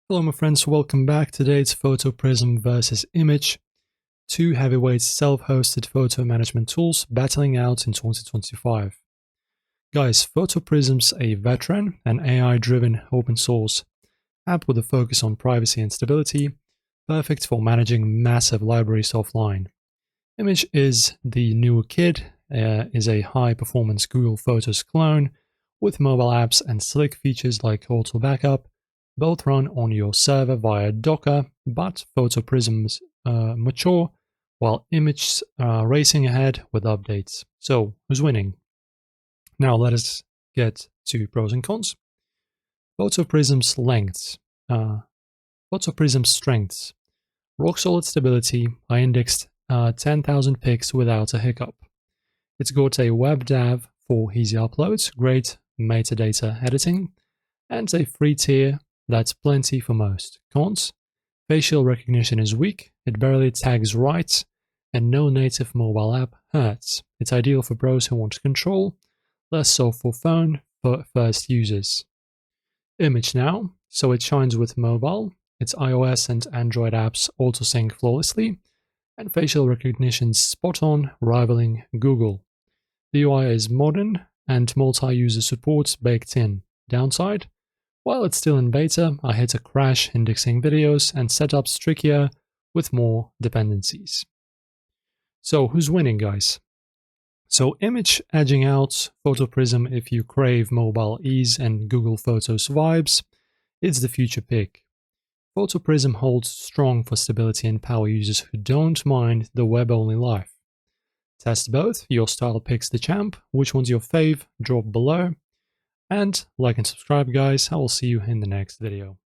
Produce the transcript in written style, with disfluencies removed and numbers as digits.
Hello my friends, welcome back. Today it's Photoprism versus Immich, two heavyweight self-hosted photo management tools battling out in 2025. Guys, Photoprism's a veteran and AI-driven open source app with a focus on privacy and stability, perfect for managing massive libraries offline. Immich is the newer kid, is a high-performance Google Photos clone with mobile apps and slick features like auto backup. Both run on your server via Docker, but Photoprism's mature, while Immich's racing ahead with updates. So, who's winning? Now let us get to pros and cons. Photoprism's lengths. Photoprism's strengths. Rock-solid stability. I indexed 10,000 pics without a hiccup. It's got a WebDAV for easy uploads, great metadata editing, and a free tier that's plenty for most. Cons: facial recognition is weak, it barely tags right, and no native mobile app hurts. It's ideal for pros who want control, less so for phone first users. Immich now, so it shines with mobile. Its iOS and Android apps auto sync flawlessly, and facial recognition spot on, rivaling Google. The UI is modern and multi-user support baked in. Downside: while it's still in beta, I hit a crash indexing videos and setups trickier with more dependencies. So who's winning, guys? So Immich edging out Photoprism if you crave mobile ease and Google Photos vibes. It's the future pick. Photoprism holds strong for stability and power users who don't mind the web-only life. Test both, your style picks the champ. Which one's your fave? Drop below. And like and subscribe, guys. I will see you in the next video.